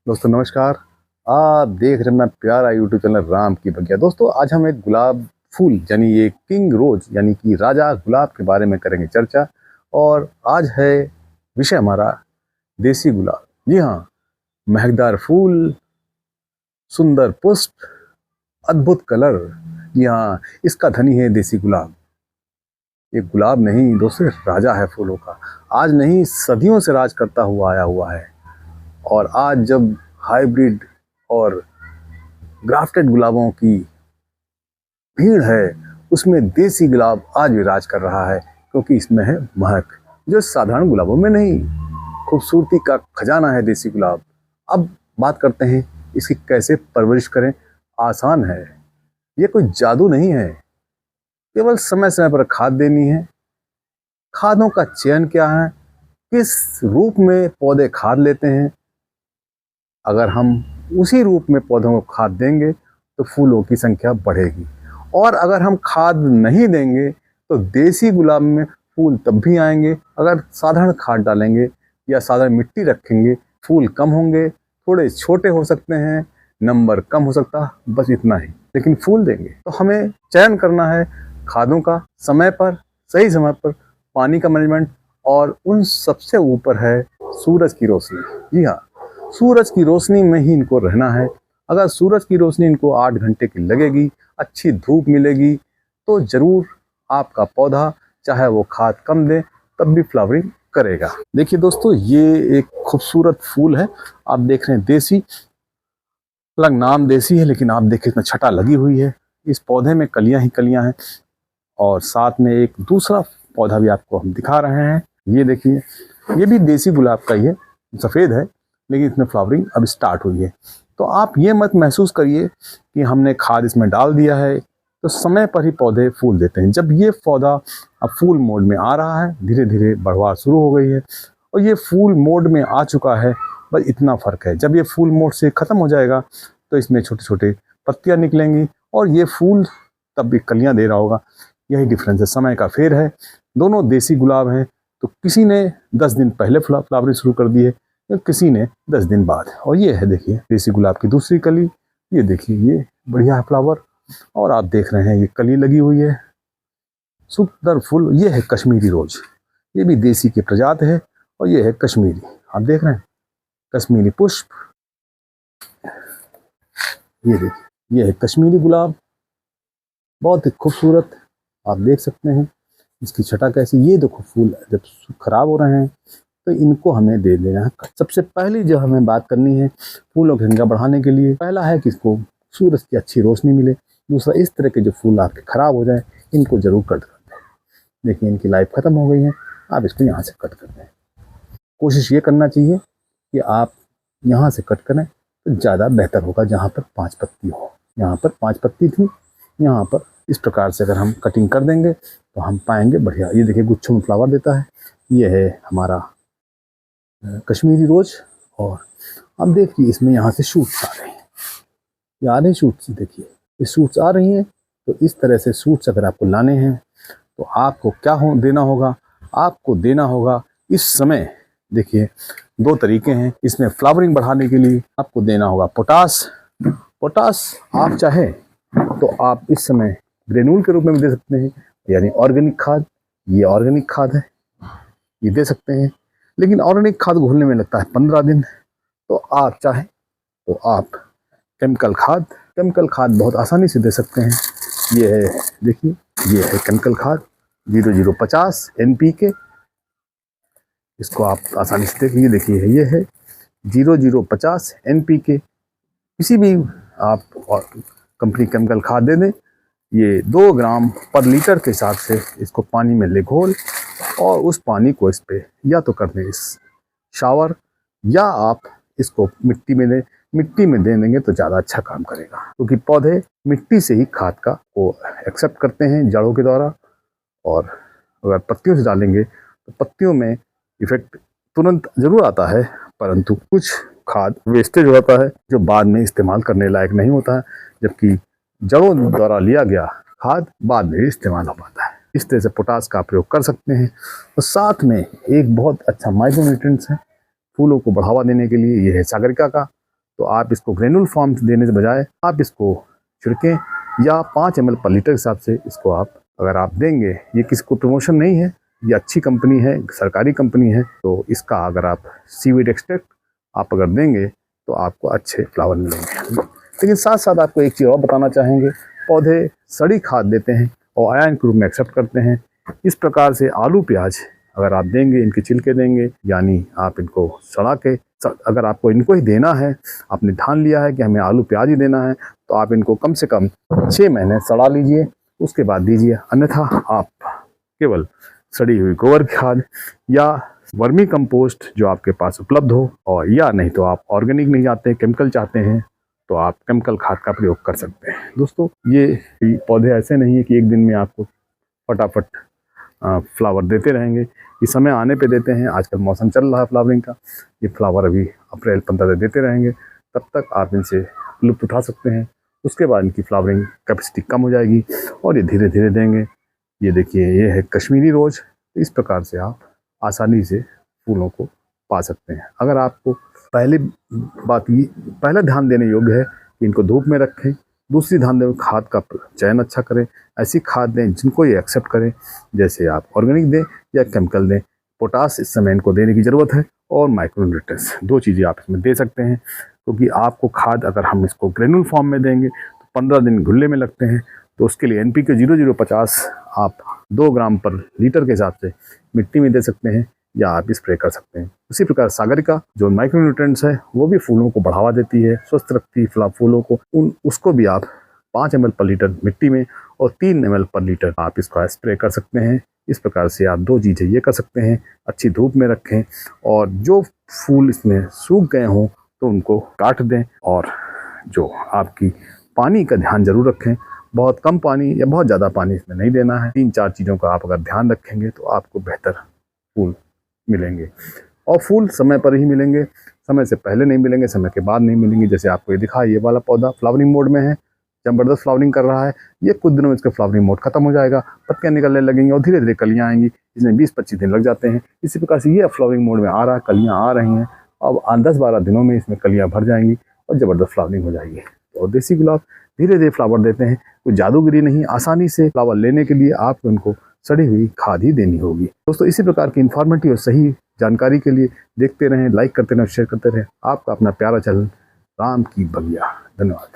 दोस्तों नमस्कार। आप देख रहे हैं अपना प्यारा यूट्यूब चैनल राम की बगिया। दोस्तों आज हम एक गुलाब फूल यानी ये किंग रोज यानी कि राजा गुलाब के बारे में करेंगे चर्चा। और आज है विषय हमारा देसी गुलाब। जी हाँ, महकदार फूल, सुंदर पुष्प, अद्भुत कलर। जी हाँ, इसका धनी है देसी गुलाब। ये गुलाब नहीं दोस्तों, राजा है फूलों का। आज नहीं, सदियों से राज करता हुआ आया हुआ है। और आज जब हाइब्रिड और ग्राफ्टेड गुलाबों की भीड़ है, उसमें देसी गुलाब आज भी राज कर रहा है, क्योंकि इसमें है महक जो साधारण गुलाबों में नहीं। खूबसूरती का खजाना है देसी गुलाब। अब बात करते हैं इसकी कैसे परवरिश करें। आसान है, ये कोई जादू नहीं है। केवल समय समय पर खाद देनी है। खादों का चयन क्या है, किस रूप में पौधे खाद लेते हैं। अगर हम उसी रूप में पौधों को खाद देंगे तो फूलों की संख्या बढ़ेगी। और अगर हम खाद नहीं देंगे तो देसी गुलाब में फूल तब भी आएंगे। अगर साधारण खाद डालेंगे या साधारण मिट्टी रखेंगे, फूल कम होंगे, थोड़े छोटे हो सकते हैं, नंबर कम हो सकता है, बस इतना ही, लेकिन फूल देंगे। तो हमें चयन करना है खादों का, समय पर, सही समय पर, पानी का मैनेजमेंट, और उन सबसे ऊपर है सूरज की रोशनी। जी हाँ, सूरज की रोशनी में ही इनको रहना है। अगर सूरज की रोशनी इनको 8 घंटे की लगेगी, अच्छी धूप मिलेगी, तो जरूर आपका पौधा चाहे वो खाद कम दे तब भी फ्लावरिंग करेगा। देखिए दोस्तों, ये एक खूबसूरत फूल है। आप देख रहे हैं देसी, अलग नाम देसी है, लेकिन आप देखिए इसमें छटा लगी हुई है। इस पौधे में कलियां ही कलियां हैं। और साथ में एक दूसरा पौधा भी आपको हम दिखा रहे हैं। ये देखिए, ये भी देसी गुलाब का ही है, सफ़ेद है, लेकिन इसमें फ्लावरिंग अब स्टार्ट हुई है। तो आप ये मत महसूस करिए कि हमने खाद इसमें डाल दिया है। तो समय पर ही पौधे फूल देते हैं। जब ये पौधा अब फूल मोड में आ रहा है, धीरे धीरे बढ़वार शुरू हो गई है और ये फूल मोड में आ चुका है, बस इतना फ़र्क है। जब ये फूल मोड से ख़त्म हो जाएगा तो इसमें छोटे छोटे पत्तियाँ निकलेंगी और ये फूल तब भी कलियाँ दे रहा होगा। यही डिफरेंस है, समय का फेर है। दोनों देसी गुलाब हैं। तो किसी ने 10 दिन पहले फ्लावरिंग शुरू कर दी है, या किसी ने 10 दिन बाद। और ये है देखिए देसी गुलाब की दूसरी कली। ये देखिए, ये बढ़िया है फ्लावर। और आप देख रहे हैं ये कली लगी हुई है, सुंदर फूल। ये है कश्मीरी रोज, ये भी देसी की प्रजाति है। और ये है कश्मीरी, आप देख रहे हैं कश्मीरी पुष्प। ये देखिए, ये है कश्मीरी गुलाब, बहुत ही खूबसूरत। आप देख सकते हैं इसकी छटा कैसी। ये देखो फूल जब खराब हो रहे हैं तो इनको हमें दे देना है। सबसे पहली जो हमें बात करनी है फूलों की संख्या बढ़ाने के लिए, पहला है कि इसको सूरज की अच्छी रोशनी मिले। दूसरा, इस तरह के जो फूल आपके खराब हो जाए इनको जरूर कट कर दें। देखिए इनकी लाइफ खत्म हो गई है, आप इसको यहाँ से कट कर दें। कोशिश ये करना चाहिए कि आप यहाँ से कट करें तो ज़्यादा बेहतर होगा। जहाँ पर 5 पत्ती हो, यहाँ पर 5 पत्ती थी, यहाँ पर इस प्रकार से अगर हम कटिंग कर देंगे तो हम पाएंगे बढ़िया। ये देखिए गुच्छों में फ्लावर देता है। ये है हमारा कश्मीरी रोज। और अब देखिए इसमें यहाँ से शूट्स आ रहे हैं, ये आ रहे हैं शूट्स। देखिए ये शूट्स आ रही हैं। तो इस तरह से शूट्स अगर आपको लाने हैं तो आपको क्या देना होगा, आपको देना होगा इस समय। देखिए 2 तरीके हैं इसमें फ्लावरिंग बढ़ाने के लिए। आपको देना होगा पोटास। पोटास आप चाहे तो आप इस समय ग्रेन्यूल के रूप में भी दे सकते हैं, यानी ऑर्गेनिक खाद। ये ऑर्गेनिक खाद है, ये दे सकते हैं। लेकिन ऑर्गेनिक खाद घोलने में लगता है 15 दिन। तो आप चाहें तो आप केमिकल खाद बहुत आसानी से दे सकते हैं। ये है देखिए, ये है केमिकल खाद 0050 NPK। इसको आप आसानी से देखिए, देखिए ये है 0050 NPK। किसी भी आप कंपनी केमिकल खाद दे दें। ये 2 ग्राम पर लीटर के हिसाब से इसको पानी में ले घोल, और उस पानी को इस पे या तो कर दें इस शावर, या आप इसको मिट्टी में दें। मिट्टी में दे देंगे तो ज़्यादा अच्छा काम करेगा, क्योंकि पौधे मिट्टी से ही खाद का को एक्सेप्ट करते हैं जड़ों के द्वारा। और अगर पत्तियों से डालेंगे तो पत्तियों में इफेक्ट तुरंत जरूर आता है, परंतु कुछ खाद वेस्टेज होता है जो बाद में इस्तेमाल करने लायक नहीं होता है, जबकि जड़ों द्वारा लिया गया खाद बाद में इस्तेमाल हो पाता है। इस तरह से पोटास का प्रयोग कर सकते हैं। और साथ में एक बहुत अच्छा माइक्रोन्यूट्रिएंट्स है फूलों को बढ़ावा देने के लिए, ये है सागरिका का। तो आप इसको ग्रेनुल फॉर्म देने से बजाय आप इसको छिड़कें, या 5 ml पर लीटर के हिसाब से इसको आप अगर आप देंगे। ये किसी को प्रमोशन नहीं है, ये अच्छी कंपनी है, सरकारी कंपनी है, तो इसका अगर आप सीवीड एक्सट्रैक्ट आप अगर देंगे तो आपको अच्छे फ्लावर मिलेंगे। लेकिन साथ साथ आपको एक चीज़ और बताना चाहेंगे, पौधे सड़ी खाद देते हैं और आयन के रूप में एक्सेप्ट करते हैं। इस प्रकार से आलू प्याज अगर आप देंगे, इनके छिलके देंगे, यानी आप इनको सड़ा के, अगर आपको इनको ही देना है, आपने ठान लिया है कि हमें आलू प्याज ही देना है, तो आप इनको कम से कम 6 महीने सड़ा लीजिए, उसके बाद दीजिए। अन्यथा आप केवल सड़ी हुई गोबर खाद या वर्मी कंपोस्ट जो आपके पास उपलब्ध हो, और या नहीं तो आप ऑर्गेनिक नहीं चाहते, केमिकल चाहते हैं, तो आप केमिकल खाद का प्रयोग कर सकते हैं। दोस्तों, ये पौधे ऐसे नहीं है कि एक दिन में आपको फटाफट फ्लावर देते रहेंगे, ये समय आने पे देते हैं। आजकल मौसम चल रहा है फ्लावरिंग का, ये फ्लावर अभी अप्रैल 15 तक देते रहेंगे, तब तक आप इनसे लुत्फ उठा सकते हैं। उसके बाद इनकी फ्लावरिंग कैपेसिटी कम हो जाएगी और ये धीरे धीरे देंगे। ये देखिए, ये है कश्मीरी रोज। इस प्रकार से आप आसानी से फूलों को पा सकते हैं। अगर आपको पहला ध्यान देने योग्य है कि इनको धूप में रखें, दूसरी ध्यान दें खाद का चयन अच्छा करें, ऐसी खाद दें जिनको ये एक्सेप्ट करें, जैसे आप ऑर्गेनिक दें या केमिकल दें। पोटास इस समय इनको देने की ज़रूरत है, और माइक्रोन्यूट्रिएंट्स, 2 चीज़ें आप इसमें दे सकते हैं। क्योंकि आपको खाद अगर हम इसको ग्रेनुल फॉर्म में देंगे तो 15 दिन घुलने में लगते हैं, तो उसके लिए NPK 0050 आप 2 ग्राम पर लीटर के हिसाब से मिट्टी में दे सकते हैं, या आप स्प्रे कर सकते हैं। उसी प्रकार सागरिका जो माइक्रोन्यूट्रिएंट्स है, वो भी फूलों को बढ़ावा देती है, स्वस्थ रखती है फूलों को, उसको भी आप 5 ml पर लीटर मिट्टी में और 3 ml पर लीटर आप इसका स्प्रे कर सकते हैं। इस प्रकार से आप 2 चीज़ें ये कर सकते हैं, अच्छी धूप में रखें, और जो फूल इसमें सूख गए हों तो उनको काट दें, और जो आपकी पानी का ध्यान जरूर रखें, बहुत कम पानी या बहुत ज़्यादा पानी इसमें नहीं देना है। 3-4 चीज़ों का आप अगर ध्यान रखेंगे तो आपको बेहतर फूल मिलेंगे, और फूल समय पर ही मिलेंगे, समय से पहले नहीं मिलेंगे, समय के बाद नहीं मिलेंगे। जैसे आपको ये दिखा, ये वाला पौधा फ्लावरिंग मोड में है, जबरदस्त फ्लावरिंग कर रहा है। ये कुछ दिनों में इसका फ्लावरिंग मोड खत्म हो जाएगा, पत्तियां निकलने लगेंगी और धीरे धीरे कलियां आएंगी, इसमें 20-25 दिन लग जाते हैं। इसी प्रकार से ये फ्लावरिंग मोड में आ रहा है, कलियां आ रही हैं, अब 10-12 दिनों में इसमें कलियां भर जाएंगी और ज़बरदस्त फ्लावरिंग हो जाएगी। और देसी गुलाब धीरे धीरे फ्लावर देते हैं, कोई जादूगिरी नहीं। आसानी से फ्लावर लेने के लिए आपको उनको सड़ी हुई खाद ही देनी होगी। दोस्तों, इसी प्रकार की इन्फॉर्मेटिव और सही जानकारी के लिए देखते रहें, लाइक करते रहें, शेयर करते रहें। आपका अपना प्यारा चैनल राम की बगिया। धन्यवाद।